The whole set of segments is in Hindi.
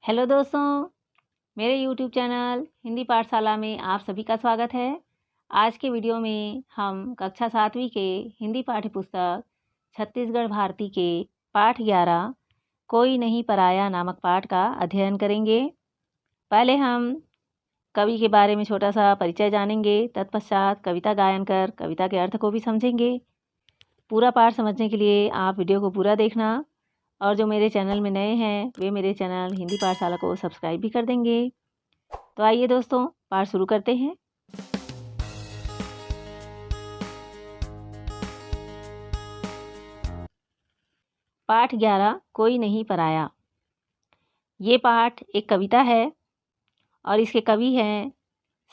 हेलो दोस्तों, मेरे यूट्यूब चैनल हिंदी पाठशाला में आप सभी का स्वागत है। आज के वीडियो में हम कक्षा 7वीं के हिंदी पाठ्य पुस्तक छत्तीसगढ़ भारती के पाठ 11 कोई नहीं पराया नामक पाठ का अध्ययन करेंगे। पहले हम कवि के बारे में छोटा सा परिचय जानेंगे, तत्पश्चात कविता गायन कर कविता के अर्थ को भी समझेंगे। पूरा पाठ समझने के लिए आप वीडियो को पूरा देखना और जो मेरे चैनल में नए हैं वे मेरे चैनल हिंदी पाठशाला को सब्सक्राइब भी कर देंगे। तो आइए दोस्तों, पाठ शुरू करते हैं। पाठ 11 कोई नहीं पराया। ये पाठ एक कविता है और इसके कवि हैं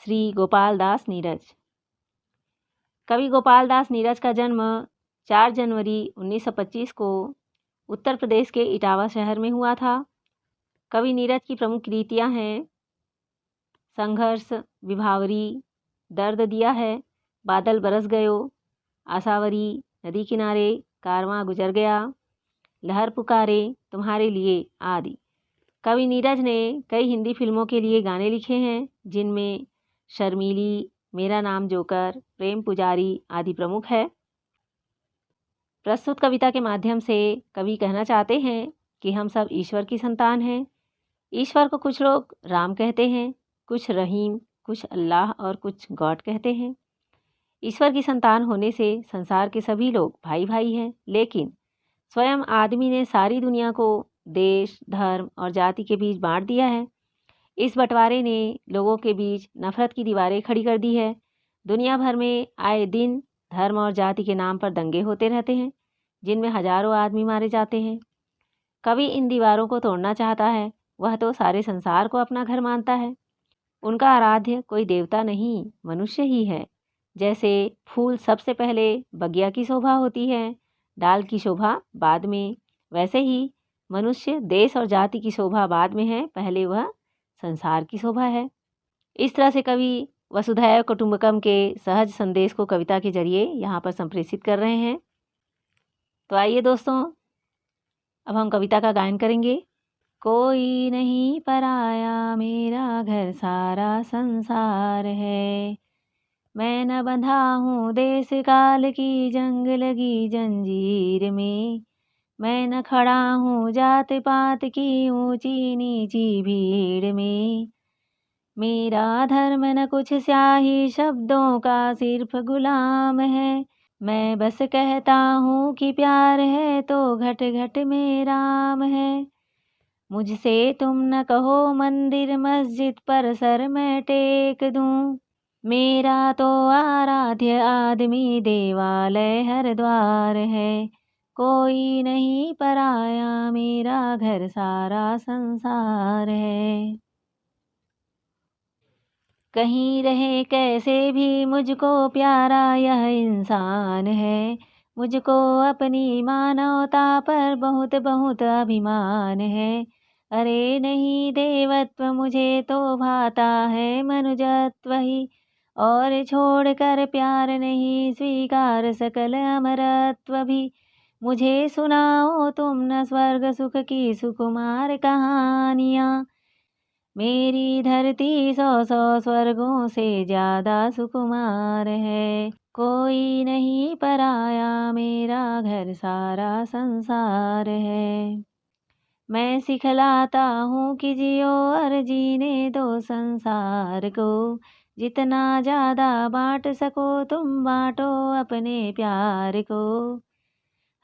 श्री गोपाल दास नीरज। कवि गोपाल दास नीरज का जन्म 4 जनवरी 1925 को उत्तर प्रदेश के इटावा शहर में हुआ था। कवि नीरज की प्रमुख कृतियाँ हैं संघर्ष, विभावरी, दर्द दिया है, बादल बरस गयो, आशावरी, नदी किनारे, कारवां गुजर गया, लहर पुकारे, तुम्हारे लिए आदि। कवि नीरज ने कई हिंदी फिल्मों के लिए गाने लिखे हैं, जिनमें शर्मीली, मेरा नाम जोकर, प्रेम पुजारी आदि प्रमुख है। प्रस्तुत कविता के माध्यम से कवि कहना चाहते हैं कि हम सब ईश्वर की संतान हैं। ईश्वर को कुछ लोग राम कहते हैं, कुछ रहीम, कुछ अल्लाह और कुछ गॉड कहते हैं। ईश्वर की संतान होने से संसार के सभी लोग भाई भाई हैं, लेकिन स्वयं आदमी ने सारी दुनिया को देश, धर्म और जाति के बीच बांट दिया है। इस बंटवारे ने लोगों के बीच नफरत की दीवारें खड़ी कर दी है। दुनिया भर में आए दिन धर्म और जाति के नाम पर दंगे होते रहते हैं, जिनमें हजारों आदमी मारे जाते हैं। कवि इन दीवारों को तोड़ना चाहता है। वह तो सारे संसार को अपना घर मानता है। उनका आराध्य कोई देवता नहीं, मनुष्य ही है। जैसे फूल सबसे पहले बगिया की शोभा होती है, डाल की शोभा बाद में, वैसे ही मनुष्य देश और जाति की शोभा बाद में है, पहले वह संसार की शोभा है। इस तरह से कवि वसुधैव कुटुंबकम के सहज संदेश को कविता के जरिए यहाँ पर संप्रेषित कर रहे हैं। तो आइए दोस्तों, अब हम कविता का गायन करेंगे। कोई नहीं पराया, मेरा घर सारा संसार है। मैं न बंधा हूँ देश काल की जंग लगी जंजीर में। मैं न खड़ा हूँ जात पात की ऊंची नीची भीड़ में। मेरा धर्म न कुछ स्याही शब्दों का सिर्फ गुलाम है। मैं बस कहता हूँ कि प्यार है तो घट घट में राम है। मुझसे तुम न कहो मंदिर मस्जिद पर सर मैं टेक दूं। मेरा तो आराध्य आदमी देवालय हर द्वार है। कोई नहीं पराया, मेरा घर सारा संसार है। कहीं रहे कैसे भी मुझको प्यारा यह इंसान है। मुझको अपनी मानवता पर बहुत बहुत अभिमान है। अरे नहीं देवत्व मुझे तो भाता है मनुजत्व ही। और छोड़कर प्यार नहीं स्वीकार सकल अमरत्व भी। मुझे सुनाओ तुम न स्वर्ग सुख की सुकुमार कहानियाँ। मेरी धरती 100 स्वर्गों से ज्यादा सुकुमार है। कोई नहीं पराया, मेरा घर सारा संसार है। मैं सिखलाता हूँ कि जियो और जीने दो संसार को। जितना ज्यादा बांट सको तुम बांटो अपने प्यार को।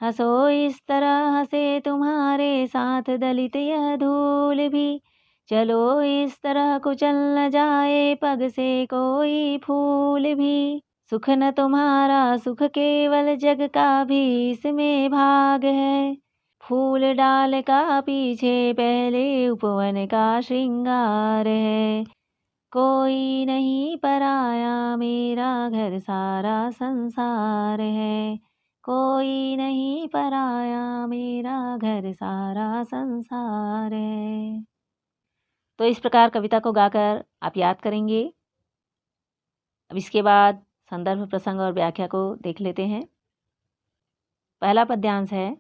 हंसो इस तरह हंसे तुम्हारे साथ दलित यह धूल भी। चलो इस तरह कुचल न जाए पग से कोई फूल भी। सुख न तुम्हारा सुख केवल जग का भी इसमें भाग है। फूल डाल का पीछे पहले उपवन का श्रृंगार है। कोई नहीं पराया, मेरा घर सारा संसार है। कोई नहीं पराया, मेरा घर सारा संसार है। तो इस प्रकार कविता को गाकर आप याद करेंगे। अब इसके बाद संदर्भ, प्रसंग और व्याख्या को देख लेते हैं। पहला पद्यांश है,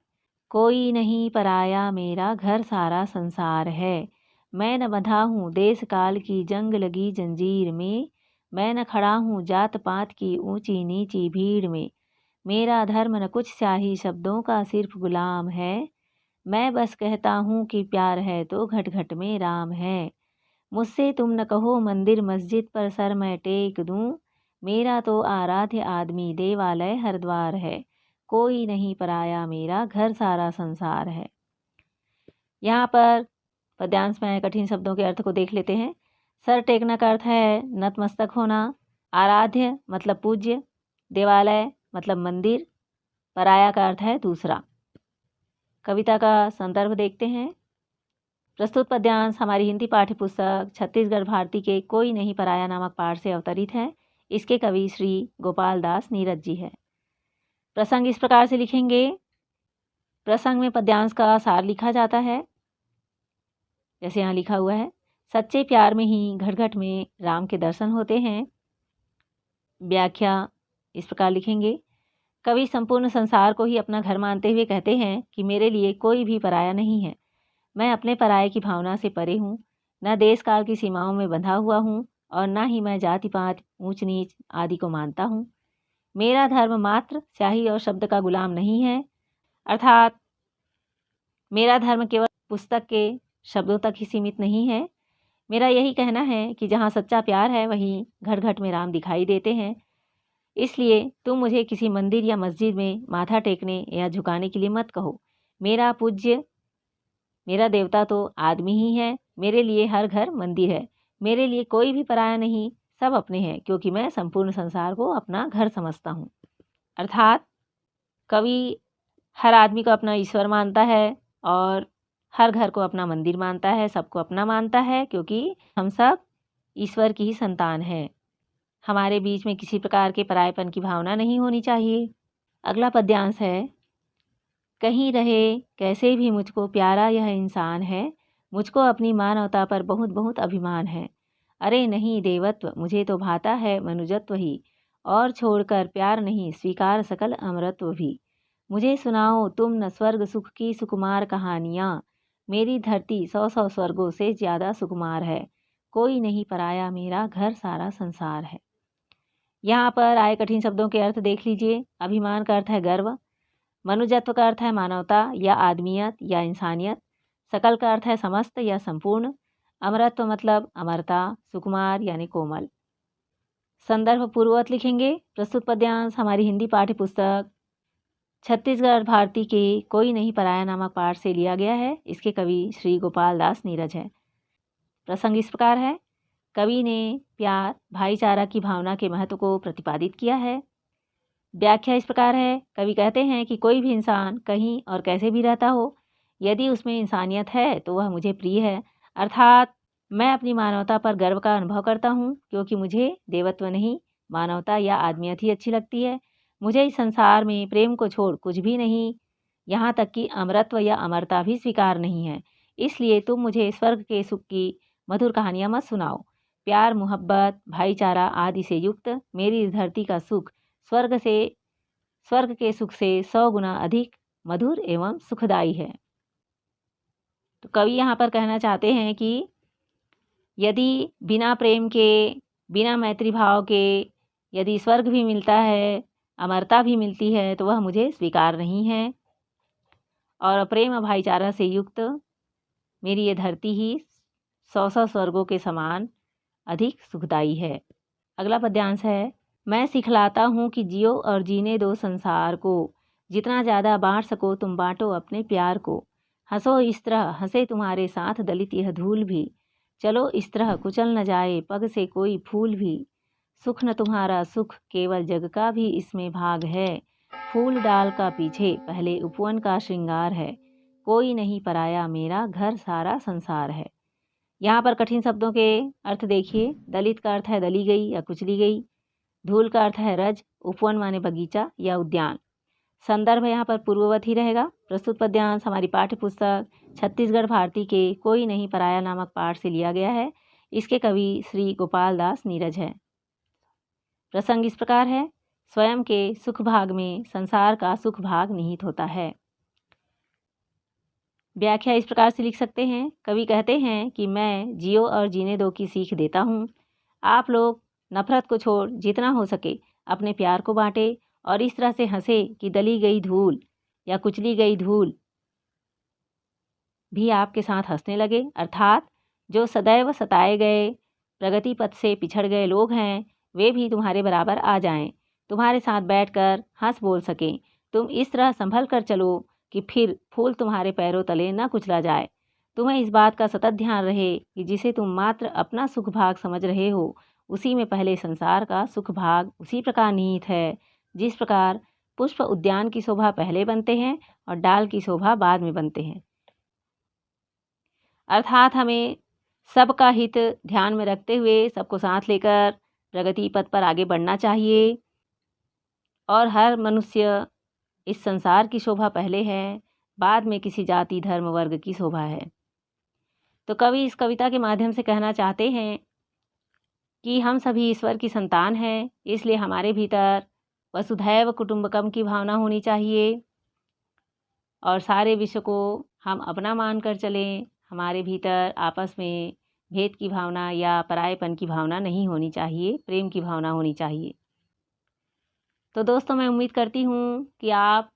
कोई नहीं पराया, मेरा घर सारा संसार है। मैं न बंधा हूँ देश काल की जंग लगी जंजीर में, मैं न खड़ा हूँ जात पात की ऊंची नीची भीड़ में। मेरा धर्म न कुछ स्याही शब्दों का सिर्फ गुलाम है, मैं बस कहता हूँ कि प्यार है तो घट घट में राम है। मुझसे तुम न कहो मंदिर मस्जिद पर सर मैं टेक दूँ, मेरा तो आराध्य आदमी देवालय हरिद्वार है। कोई नहीं पराया मेरा घर सारा संसार है। यहाँ पर पद्यांश में कठिन शब्दों के अर्थ को देख लेते हैं। सर टेकना का अर्थ है नतमस्तक होना, आराध्य मतलब पूज्य, देवालय मतलब मंदिर, पराया का अर्थ है दूसरा। कविता का संदर्भ देखते हैं। प्रस्तुत पद्यांश हमारी हिंदी पाठ्य पुस्तक छत्तीसगढ़ भारती के कोई नहीं पराया नामक पाठ से अवतरित है। इसके कवि श्री गोपाल दास नीरज जी है। प्रसंग इस प्रकार से लिखेंगे। प्रसंग में पद्यांश का सार लिखा जाता है, जैसे यहाँ लिखा हुआ है। सच्चे प्यार में ही घट घट में राम के दर्शन होते हैं। व्याख्या इस प्रकार लिखेंगे। कवि संपूर्ण संसार को ही अपना घर मानते हुए कहते हैं कि मेरे लिए कोई भी पराया नहीं है। मैं अपने पराये की भावना से परे हूँ, न देश काल की सीमाओं में बंधा हुआ हूँ और न ही मैं जाति पात ऊंच नीच आदि को मानता हूँ। मेरा धर्म मात्र स्याही और शब्द का गुलाम नहीं है, अर्थात मेरा धर्म केवल पुस्तक के शब्दों तक ही सीमित नहीं है। मेरा यही कहना है कि जहाँ सच्चा प्यार है वहीं घट घट में राम दिखाई देते हैं। इसलिए तुम मुझे किसी मंदिर या मस्जिद में माथा टेकने या झुकाने के लिए मत कहो। मेरा पूज्य, मेरा देवता तो आदमी ही है। मेरे लिए हर घर मंदिर है। मेरे लिए कोई भी पराया नहीं, सब अपने हैं, क्योंकि मैं संपूर्ण संसार को अपना घर समझता हूँ। अर्थात कवि हर आदमी को अपना ईश्वर मानता है और हर घर को अपना मंदिर मानता है, सबको अपना मानता है, क्योंकि हम सब ईश्वर की ही संतान हैं। हमारे बीच में किसी प्रकार के परायेपन की भावना नहीं होनी चाहिए। अगला पद्यांश है। कहीं रहे कैसे भी मुझको प्यारा यह इंसान है, मुझको अपनी मानवता पर बहुत बहुत अभिमान है। अरे नहीं देवत्व, मुझे तो भाता है मनुजत्व ही, और छोड़कर प्यार नहीं स्वीकार सकल अमरत्व भी। मुझे सुनाओ तुम न स्वर्ग सुख की सुकुमार कहानियाँ, मेरी धरती 100 स्वर्गों से ज़्यादा सुकुमार है। कोई नहीं पराया मेरा घर सारा संसार है। यहाँ पर आए कठिन शब्दों के अर्थ देख लीजिए। अभिमान का अर्थ है गर्व, मनुजत्व का अर्थ है मानवता या आदमियत या इंसानियत, सकल का अर्थ है समस्त या संपूर्ण, अमरत्व मतलब अमरता, सुकुमार यानी कोमल। संदर्भ पूर्ववत लिखेंगे। प्रस्तुत पद्यांश हमारी हिंदी पाठ्य पुस्तक छत्तीसगढ़ भारती के कोई नहीं पराया नामक पाठ से लिया गया है। इसके कवि श्री गोपाल दास नीरज है। प्रसंग इस प्रकार है। कवि ने प्यार भाईचारा की भावना के महत्व को प्रतिपादित किया है। व्याख्या इस प्रकार है। कवि कहते हैं कि कोई भी इंसान कहीं और कैसे भी रहता हो, यदि उसमें इंसानियत है तो वह मुझे प्रिय है। अर्थात मैं अपनी मानवता पर गर्व का अनुभव करता हूँ, क्योंकि मुझे देवत्व नहीं, मानवता या आदमियत ही अच्छी लगती है। मुझे इस संसार में प्रेम को छोड़ कुछ भी नहीं, यहाँ तक कि अमरत्व या अमरता भी स्वीकार नहीं है। इसलिए तुम मुझे स्वर्ग के सुख की मधुर कहानियाँ मत सुनाओ। प्यार, मोहब्बत, भाईचारा आदि से युक्त मेरी इस धरती का सुख स्वर्ग के सुख से 100 गुना अधिक मधुर एवं सुखदायी है। तो कवि यहाँ पर कहना चाहते हैं कि यदि बिना प्रेम के, बिना मैत्री भाव के यदि स्वर्ग भी मिलता है, अमरता भी मिलती है, तो वह मुझे स्वीकार नहीं है। और प्रेम और भाईचारा से युक्त मेरी ये धरती ही 100 स्वर्गों के समान अधिक सुखदायी है। अगला पद्यांश है। मैं सिखलाता हूँ कि जियो और जीने दो संसार को, जितना ज़्यादा बांट सको तुम बांटो अपने प्यार को। हंसो इस तरह हंसे तुम्हारे साथ दलित यह धूल भी, चलो इस तरह कुचल न जाए पग से कोई फूल भी। सुख न तुम्हारा सुख केवल जग का भी इसमें भाग है, फूल डाल का पीछे पहले उपवन का श्रृंगार है। कोई नहीं पराया मेरा घर सारा संसार है। यहाँ पर कठिन शब्दों के अर्थ देखिए। दलित का अर्थ है दली गई या कुचली गई। धूल का अर्थ है रज, उपवन माने बगीचा या उद्यान। संदर्भ यहाँ पर पूर्ववत ही रहेगा। प्रस्तुत पद्यांश हमारी पाठ्य पुस्तक छत्तीसगढ़ भारती के कोई नहीं पराया नामक पाठ से लिया गया है। इसके कवि श्री गोपाल दास नीरज है। प्रसंग इस प्रकार है। स्वयं के सुख भाग में संसार का सुख भाग निहित होता है। व्याख्या इस प्रकार से लिख सकते हैं। कवि कहते हैं कि मैं जियो और जीने दो की सीख देता हूँ। आप लोग नफरत को छोड़ जितना हो सके अपने प्यार को बांटे और इस तरह से हंसे कि दली गई धूल या कुचली गई धूल भी आपके साथ हंसने लगे। अर्थात जो सदैव सताए गए, प्रगति पथ से पिछड़ गए लोग हैं, वे भी तुम्हारे बराबर आ जाएं, तुम्हारे साथ बैठकर हंस बोल सकें। तुम इस तरह संभल कर चलो कि फिर फूल तुम्हारे पैरों तले न कुचला जाए। तुम्हें इस बात का सतत ध्यान रहे कि जिसे तुम मात्र अपना सुख भाग समझ रहे हो, उसी में पहले संसार का सुख भाग उसी प्रकार निहित है, जिस प्रकार पुष्प उद्यान की शोभा पहले बनते हैं और डाल की शोभा बाद में बनते हैं। अर्थात हमें सबका हित ध्यान में रखते हुए सबको साथ लेकर प्रगति पथ पर आगे बढ़ना चाहिए। और हर मनुष्य इस संसार की शोभा पहले है, बाद में किसी जाति धर्म वर्ग की शोभा है। तो कवि इस कविता के माध्यम से कहना चाहते हैं कि हम सभी ईश्वर की संतान हैं, इसलिए हमारे भीतर वसुधैव कुटुंबकम की भावना होनी चाहिए और सारे विश्व को हम अपना मान कर चलें। हमारे भीतर आपस में भेद की भावना या परायेपन की भावना नहीं होनी चाहिए, प्रेम की भावना होनी चाहिए। तो दोस्तों, मैं उम्मीद करती हूँ कि आप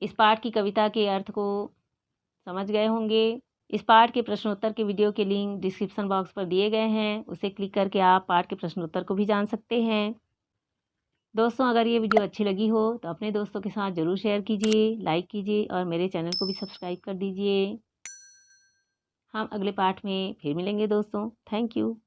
इस पाठ की कविता के अर्थ को समझ गए होंगे। इस पाठ के प्रश्नोत्तर के वीडियो के लिंक डिस्क्रिप्शन बॉक्स पर दिए गए हैं, उसे क्लिक करके आप पाठ के प्रश्नोत्तर को भी जान सकते हैं। दोस्तों, अगर ये वीडियो अच्छी लगी हो तो अपने दोस्तों के साथ ज़रूर शेयर कीजिए, लाइक कीजिए और मेरे चैनल को भी सब्सक्राइब कर दीजिए। हम अगले पाठ में फिर मिलेंगे दोस्तों। Thank you.